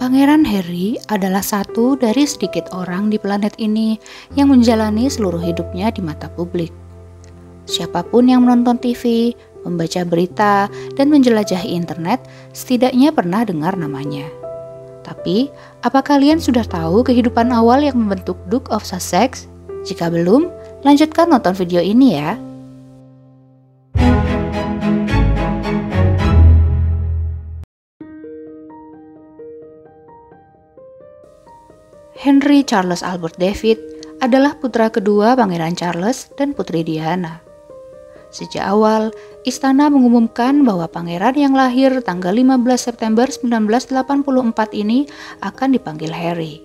Pangeran Harry adalah satu dari sedikit orang di planet ini yang menjalani seluruh hidupnya di mata publik. Siapapun yang menonton TV, membaca berita, dan menjelajahi internet setidaknya pernah dengar namanya. Tapi, apa kalian sudah tahu kehidupan awal yang membentuk Duke of Sussex? Jika belum, lanjutkan nonton video ini ya. Henry Charles Albert David adalah putra kedua Pangeran Charles dan Putri Diana. Sejak awal, istana mengumumkan bahwa pangeran yang lahir tanggal 15 September 1984 ini akan dipanggil Harry.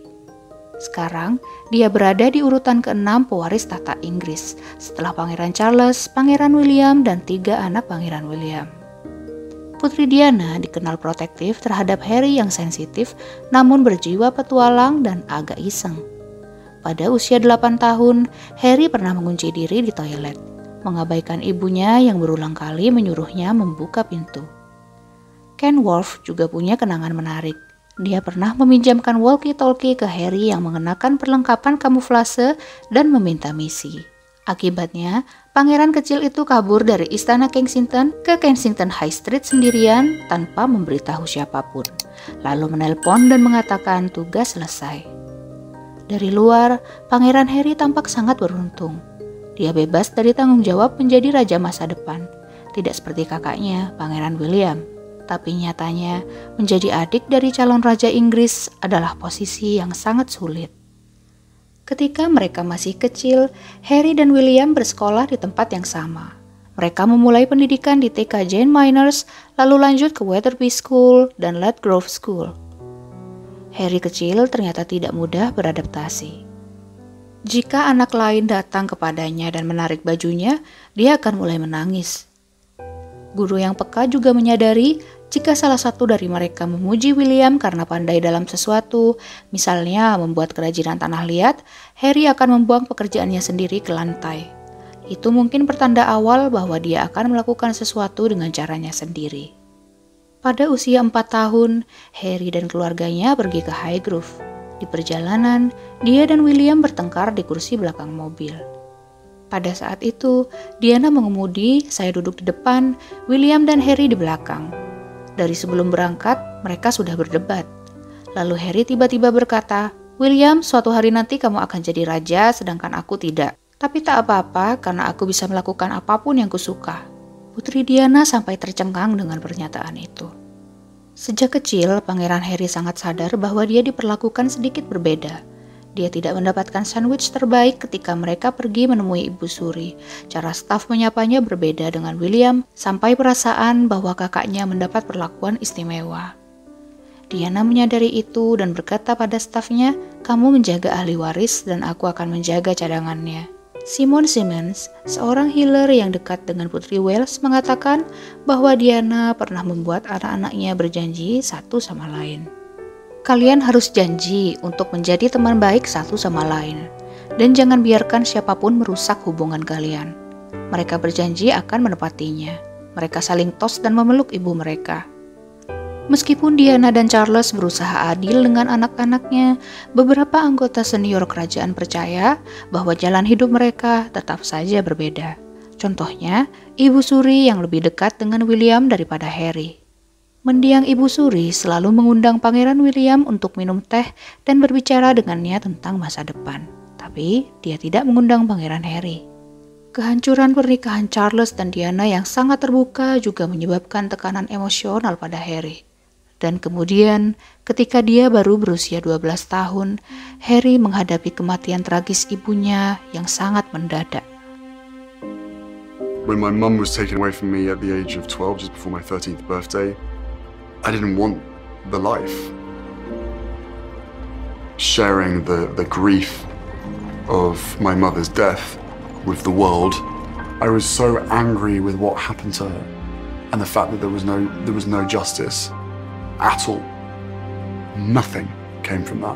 Sekarang, dia berada di urutan ke-6 pewaris tahta Inggris setelah Pangeran Charles, Pangeran William, dan 3 anak Pangeran William. Putri Diana dikenal protektif terhadap Harry yang sensitif namun berjiwa petualang dan agak iseng. Pada usia 8 tahun, Harry pernah mengunci diri di toilet, mengabaikan ibunya yang berulang kali menyuruhnya membuka pintu. Kenworth juga punya kenangan menarik. Dia pernah meminjamkan walkie-talkie ke Harry yang mengenakan perlengkapan kamuflase dan meminta misi. Akibatnya, pangeran kecil itu kabur dari istana Kensington ke Kensington High Street sendirian tanpa memberitahu siapapun, lalu menelpon dan mengatakan tugas selesai. Dari luar, Pangeran Harry tampak sangat beruntung. Dia bebas dari tanggung jawab menjadi raja masa depan, tidak seperti kakaknya, Pangeran William. Tapi nyatanya, menjadi adik dari calon raja Inggris adalah posisi yang sangat sulit. Ketika mereka masih kecil, Harry dan William bersekolah di tempat yang sama. Mereka memulai pendidikan di TK Jane Minors, lalu lanjut ke Wetherby School dan Ladgrove School. Harry kecil ternyata tidak mudah beradaptasi. Jika anak lain datang kepadanya dan menarik bajunya, dia akan mulai menangis. Guru yang peka juga menyadari jika salah satu dari mereka memuji William karena pandai dalam sesuatu, misalnya membuat kerajinan tanah liat, Harry akan membuang pekerjaannya sendiri ke lantai. Itu mungkin pertanda awal bahwa dia akan melakukan sesuatu dengan caranya sendiri. Pada usia 4 tahun, Harry dan keluarganya pergi ke Highgrove. Di perjalanan, dia dan William bertengkar di kursi belakang mobil. Pada saat itu, Diana mengemudi, saya duduk di depan, William dan Harry di belakang. Dari sebelum berangkat, mereka sudah berdebat. Lalu Harry tiba-tiba berkata, "William, suatu hari nanti kamu akan jadi raja, sedangkan aku tidak. Tapi tak apa-apa, karena aku bisa melakukan apapun yang kusuka." Putri Diana sampai tercengang dengan pernyataan itu. Sejak kecil, Pangeran Harry sangat sadar bahwa dia diperlakukan sedikit berbeda. Dia tidak mendapatkan sandwich terbaik ketika mereka pergi menemui Ibu Suri. Cara staf menyapanya berbeda dengan William, sampai perasaan bahwa kakaknya mendapat perlakuan istimewa. Diana menyadari itu dan berkata pada stafnya, "Kamu menjaga ahli waris dan aku akan menjaga cadangannya." Simon Simmons, seorang healer yang dekat dengan Putri Wales, mengatakan bahwa Diana pernah membuat anak-anaknya berjanji satu sama lain. Kalian harus janji untuk menjadi teman baik satu sama lain, dan jangan biarkan siapapun merusak hubungan kalian. Mereka berjanji akan menepatinya. Mereka saling tos dan memeluk ibu mereka. Meskipun Diana dan Charles berusaha adil dengan anak-anaknya, beberapa anggota senior kerajaan percaya bahwa jalan hidup mereka tetap saja berbeda. Contohnya, Ibu Suri yang lebih dekat dengan William daripada Harry. Mendiang Ibu Suri selalu mengundang Pangeran William untuk minum teh dan berbicara dengannya tentang masa depan. Tapi dia tidak mengundang Pangeran Harry. Kehancuran pernikahan Charles dan Diana yang sangat terbuka juga menyebabkan tekanan emosional pada Harry. Dan kemudian, ketika dia baru berusia 12 tahun, Harry menghadapi kematian tragis ibunya yang sangat mendadak. When my mum was taken away from me at the age of 12, just before my 13th birthday, I didn't want the life. Sharing the grief of my mother's death with the world, I was so angry with what happened to her and the fact that there was no justice at all. Nothing came from that.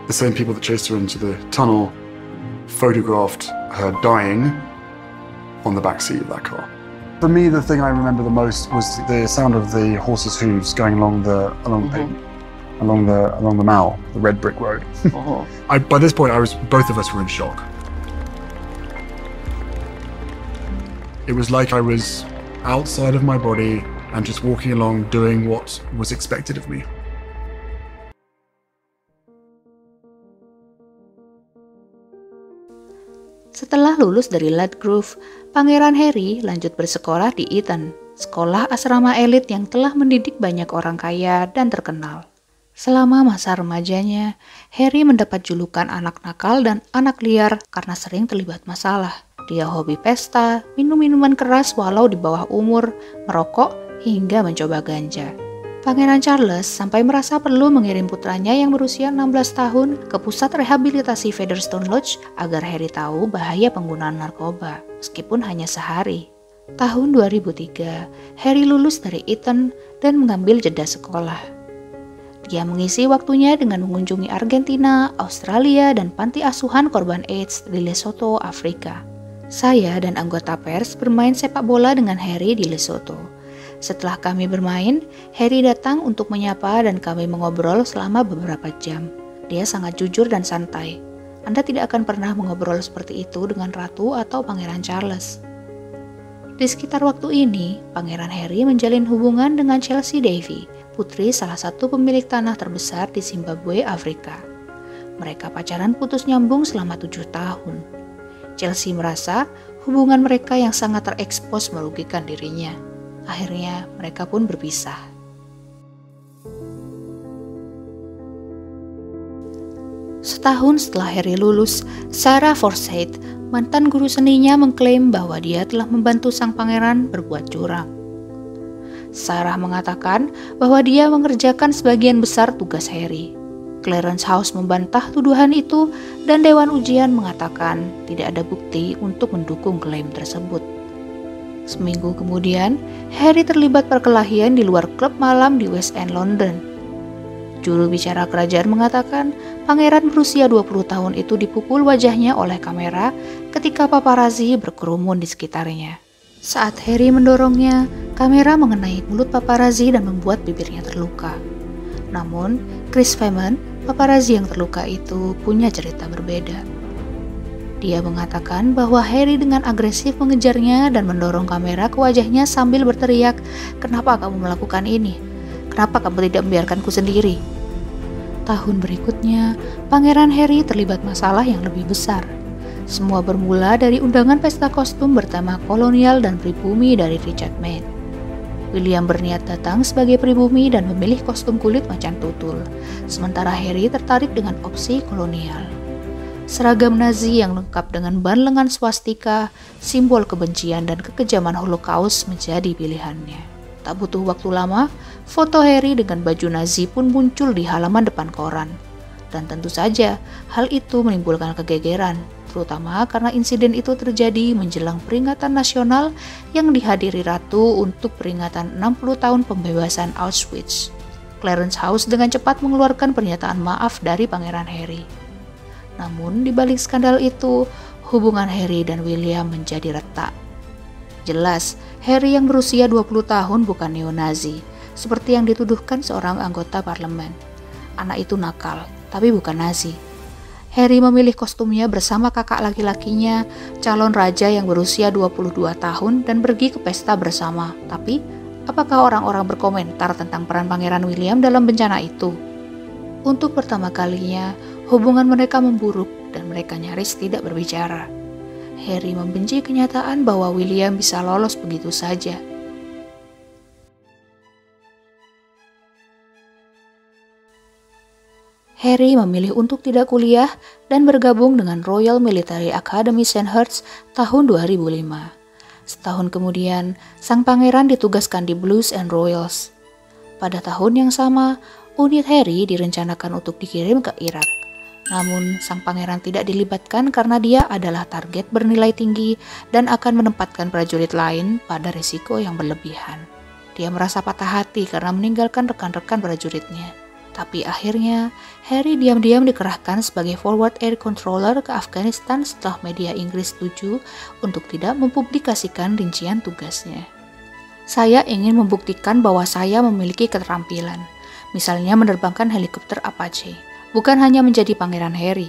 The same people that chased her into the tunnel photographed her dying on the back seat of that car. For me, the thing I remember the most was the sound of the horses' hooves going along the Mall, the red brick road. By this point, both of us were in shock. It was like I was outside of my body and just walking along doing what was expected of me. Setelah lulus dari Ludgrove, Pangeran Harry lanjut bersekolah di Eton, sekolah asrama elit yang telah mendidik banyak orang kaya dan terkenal. Selama masa remajanya, Harry mendapat julukan anak nakal dan anak liar karena sering terlibat masalah. Dia hobi pesta, minum minuman keras walau di bawah umur, merokok, hingga mencoba ganja. Pangeran Charles sampai merasa perlu mengirim putranya yang berusia 16 tahun ke pusat rehabilitasi Featherstone Lodge agar Harry tahu bahaya penggunaan narkoba, meskipun hanya sehari. Tahun 2003, Harry lulus dari Eton dan mengambil jeda sekolah. Dia mengisi waktunya dengan mengunjungi Argentina, Australia, dan panti asuhan korban AIDS di Lesotho, Afrika. Saya dan anggota pers bermain sepak bola dengan Harry di Lesotho. Setelah kami bermain, Harry datang untuk menyapa dan kami mengobrol selama beberapa jam. Dia sangat jujur dan santai. Anda tidak akan pernah mengobrol seperti itu dengan Ratu atau Pangeran Charles. Di sekitar waktu ini, Pangeran Harry menjalin hubungan dengan Chelsea Davy, putri salah satu pemilik tanah terbesar di Zimbabwe, Afrika. Mereka pacaran putus nyambung selama 7 tahun. Chelsea merasa hubungan mereka yang sangat terekspos merugikan dirinya. Akhirnya mereka pun berpisah. Setahun setelah Harry lulus, Sarah Forsyth, mantan guru seninya, mengklaim bahwa dia telah membantu sang pangeran berbuat curang. Sarah mengatakan bahwa dia mengerjakan sebagian besar tugas Harry. Clarence House membantah tuduhan itu dan Dewan Ujian mengatakan tidak ada bukti untuk mendukung klaim tersebut. Seminggu kemudian, Harry terlibat perkelahian di luar klub malam di West End, London. Juru bicara kerajaan mengatakan pangeran berusia 20 tahun itu dipukul wajahnya oleh kamera ketika paparazzi berkerumun di sekitarnya. Saat Harry mendorongnya, kamera mengenai mulut paparazzi dan membuat bibirnya terluka. Namun, Chris Femen, paparazzi yang terluka itu, punya cerita berbeda. Dia mengatakan bahwa Harry dengan agresif mengejarnya dan mendorong kamera ke wajahnya sambil berteriak, "Kenapa kamu melakukan ini? Kenapa kamu tidak membiarkanku sendiri?" Tahun berikutnya, Pangeran Harry terlibat masalah yang lebih besar. Semua bermula dari undangan pesta kostum bertema kolonial dan pribumi dari Richard Mead. William berniat datang sebagai pribumi dan memilih kostum kulit macan tutul, sementara Harry tertarik dengan opsi kolonial. Seragam Nazi yang lengkap dengan ban lengan swastika, simbol kebencian dan kekejaman Holocaust menjadi pilihannya. Tak butuh waktu lama, foto Harry dengan baju Nazi pun muncul di halaman depan koran. Dan tentu saja, hal itu menimbulkan kegegeran, terutama karena insiden itu terjadi menjelang peringatan nasional yang dihadiri Ratu untuk peringatan 60 tahun pembebasan Auschwitz. Clarence House dengan cepat mengeluarkan pernyataan maaf dari Pangeran Harry. Namun di balik skandal itu, hubungan Harry dan William menjadi retak. Jelas, Harry yang berusia 20 tahun bukan neo-Nazi, seperti yang dituduhkan seorang anggota parlemen. Anak itu nakal, tapi bukan Nazi. Harry memilih kostumnya bersama kakak laki-lakinya, calon raja yang berusia 22 tahun dan pergi ke pesta bersama. Tapi, apakah orang-orang berkomentar tentang peran Pangeran William dalam bencana itu? Untuk pertama kalinya, hubungan mereka memburuk dan mereka nyaris tidak berbicara. Harry membenci kenyataan bahwa William bisa lolos begitu saja. Harry memilih untuk tidak kuliah dan bergabung dengan Royal Military Academy Sandhurst tahun 2005. Setahun kemudian, sang pangeran ditugaskan di Blues and Royals. Pada tahun yang sama, unit Harry direncanakan untuk dikirim ke Irak. Namun, sang pangeran tidak dilibatkan karena dia adalah target bernilai tinggi dan akan menempatkan prajurit lain pada risiko yang berlebihan. Dia merasa patah hati karena meninggalkan rekan-rekan prajuritnya. Tapi akhirnya, Harry diam-diam dikerahkan sebagai forward air controller ke Afghanistan setelah media Inggris setuju untuk tidak mempublikasikan rincian tugasnya. Saya ingin membuktikan bahwa saya memiliki keterampilan, misalnya menerbangkan helikopter Apache, bukan hanya menjadi Pangeran Harry.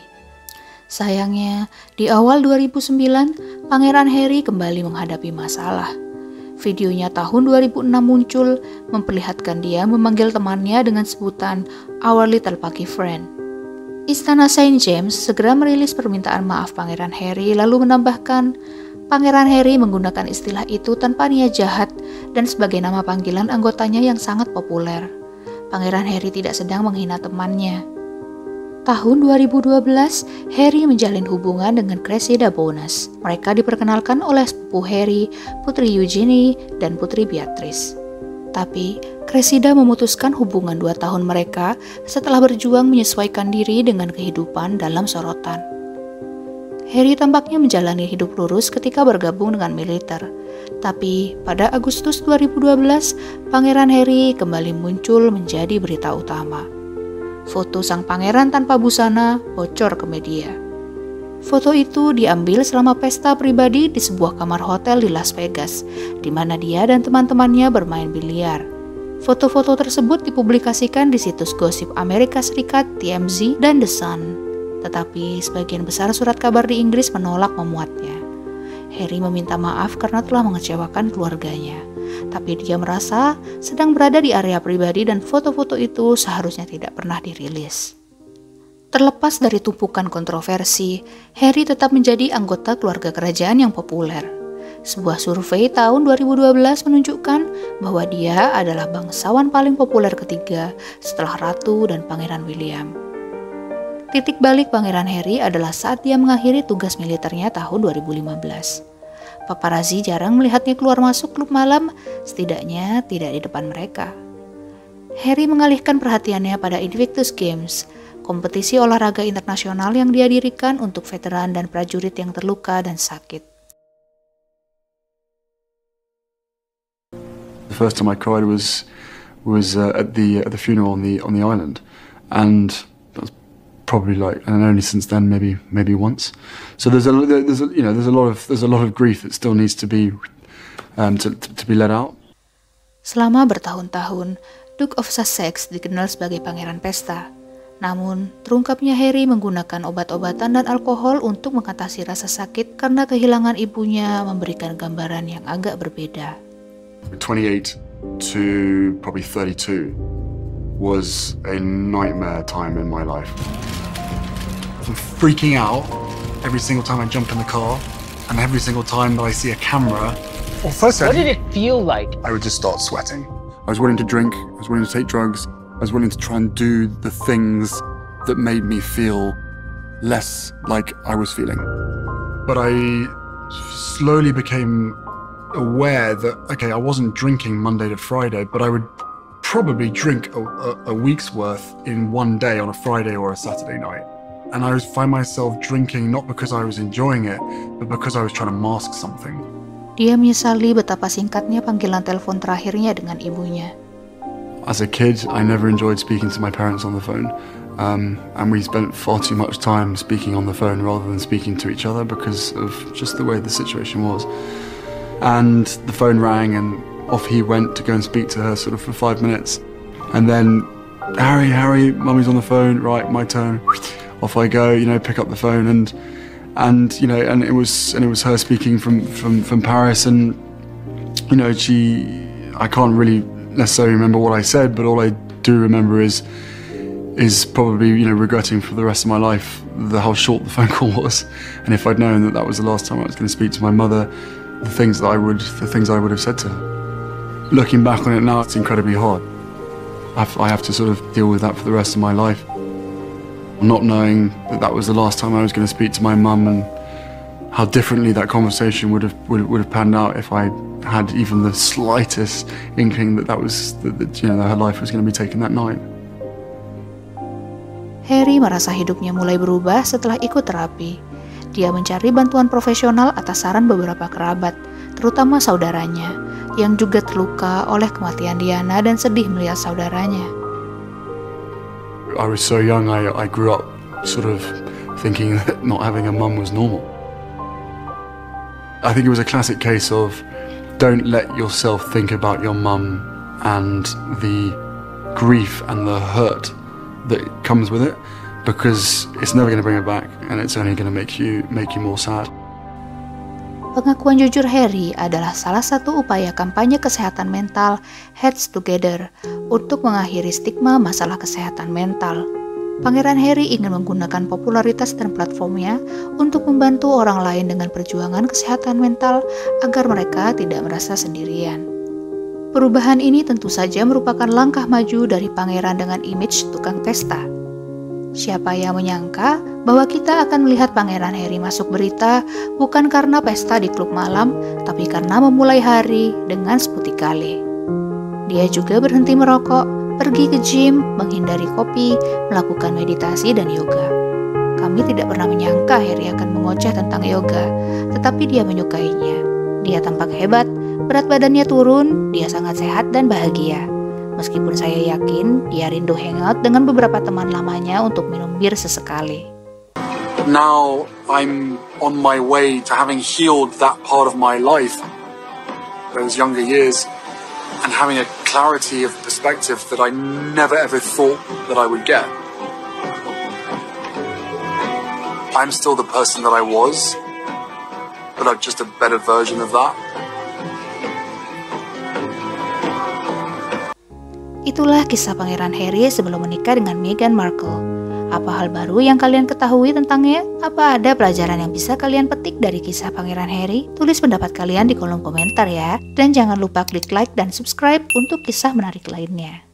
Sayangnya, di awal 2009, Pangeran Harry kembali menghadapi masalah. Videonya tahun 2006 muncul, memperlihatkan dia memanggil temannya dengan sebutan Our Little Puggy Friend. Istana St. James segera merilis permintaan maaf Pangeran Harry, lalu menambahkan, Pangeran Harry menggunakan istilah itu tanpa niat jahat dan sebagai nama panggilan anggotanya yang sangat populer. Pangeran Harry tidak sedang menghina temannya. Tahun 2012, Harry menjalin hubungan dengan Cressida Bonas. Mereka diperkenalkan oleh sepupu Harry, Putri Eugenie, dan Putri Beatrice. Tapi, Cressida memutuskan hubungan 2 tahun mereka setelah berjuang menyesuaikan diri dengan kehidupan dalam sorotan. Harry tampaknya menjalani hidup lurus ketika bergabung dengan militer. Tapi, pada Agustus 2012, Pangeran Harry kembali muncul menjadi berita utama. Foto sang pangeran tanpa busana bocor ke media. Foto itu diambil selama pesta pribadi di sebuah kamar hotel di Las Vegas, di mana dia dan teman-temannya bermain biliar. Foto-foto tersebut dipublikasikan di situs gosip Amerika Serikat, TMZ, dan The Sun. Tetapi sebagian besar surat kabar di Inggris menolak memuatnya. Harry meminta maaf karena telah mengecewakan keluarganya. Tapi dia merasa sedang berada di area pribadi dan foto-foto itu seharusnya tidak pernah dirilis. Terlepas dari tumpukan kontroversi, Harry tetap menjadi anggota keluarga kerajaan yang populer. Sebuah survei tahun 2012 menunjukkan bahwa dia adalah bangsawan paling populer ketiga setelah Ratu dan Pangeran William. Titik balik Pangeran Harry adalah saat dia mengakhiri tugas militernya tahun 2015. Paparazzi jarang melihatnya keluar masuk klub malam, setidaknya tidak di depan mereka. Harry mengalihkan perhatiannya pada Invictus Games, kompetisi olahraga internasional yang dia dirikan untuk veteran dan prajurit yang terluka dan sakit. The first time I cried was at the funeral on the island, and probably and only since then maybe once. So there's a lot of grief that still needs to be to be let out. Selama bertahun-tahun, Duke of Sussex dikenal sebagai pangeran pesta. Namun, terungkapnya Harry menggunakan obat-obatan dan alkohol untuk mengatasi rasa sakit karena kehilangan ibunya memberikan gambaran yang agak berbeda. 28 to probably 32 was a nightmare time in my life. I'm freaking out every single time I jump in the car, and every single time that I see a camera. Well, firstly, what did it feel like? I would just start sweating. I was willing to drink, I was willing to take drugs, I was willing to try and do the things that made me feel less like I was feeling. But I slowly became aware that, okay, I wasn't drinking Monday to Friday, but I would probably drink a week's worth in one day on a Friday or a Saturday night. And I would find myself drinking not because I was enjoying it, but because I was trying to mask something. Dia menyesali betapa singkatnya panggilan telepon terakhirnya dengan ibunya. As a kid, I never enjoyed speaking to my parents on the phone. And we spent far too much time speaking on the phone rather than speaking to each other because of just the way the situation was. And the phone rang and off he went to go and speak to her sort of for 5 minutes. And then, Harry, mummy's on the phone, right, my turn. Off I go, pick up the phone and it was her speaking from Paris, and I can't really necessarily remember what I said, but all I do remember is probably regretting for the rest of my life how short the phone call was, and if I'd known that was the last time I was going to speak to my mother, the things I would have said to her. Looking back on it now, it's incredibly hard. I have to sort of deal with that for the rest of my life. Not knowing that was the last time I was going to speak to my mum, and how differently that conversation would have panned out if I had even the slightest inkling that her life was going to be taken that night. Harry merasa hidupnya mulai berubah setelah ikut terapi. Dia mencari bantuan profesional atas saran beberapa kerabat, terutama saudaranya, yang juga terluka oleh kematian Diana dan sedih melihat saudaranya. I was so young, I grew up sort of thinking that not having a mum was normal. I think it was a classic case of don't let yourself think about your mum and the grief and the hurt that comes with it, because it's never going to bring it back and it's only going to make you more sad. Pengakuan jujur Harry adalah salah satu upaya kampanye kesehatan mental Heads Together untuk mengakhiri stigma masalah kesehatan mental. Pangeran Harry ingin menggunakan popularitas dan platformnya untuk membantu orang lain dengan perjuangan kesehatan mental agar mereka tidak merasa sendirian. Perubahan ini tentu saja merupakan langkah maju dari pangeran dengan image tukang pesta. Siapa yang menyangka bahwa kita akan melihat Pangeran Harry masuk berita bukan karena pesta di klub malam, tapi karena memulai hari dengan seputik kale. Dia juga berhenti merokok, pergi ke gym, menghindari kopi, melakukan meditasi dan yoga. Kami tidak pernah menyangka Harry akan mengoceh tentang yoga, tetapi dia menyukainya. Dia tampak hebat, berat badannya turun, dia sangat sehat dan bahagia. Meskipun saya yakin dia rindu hangout dengan beberapa teman lamanya untuk minum bir sesekali. Now I'm on my way to having healed that part of my life, those younger years, and having a clarity of perspective that I never ever thought that I would get. I'm still the person that I was, but I'm just a better version of that. Itulah kisah Pangeran Harry sebelum menikah dengan Meghan Markle. Apa hal baru yang kalian ketahui tentangnya? Apa ada pelajaran yang bisa kalian petik dari kisah Pangeran Harry? Tulis pendapat kalian di kolom komentar ya. Dan jangan lupa klik like dan subscribe untuk kisah menarik lainnya.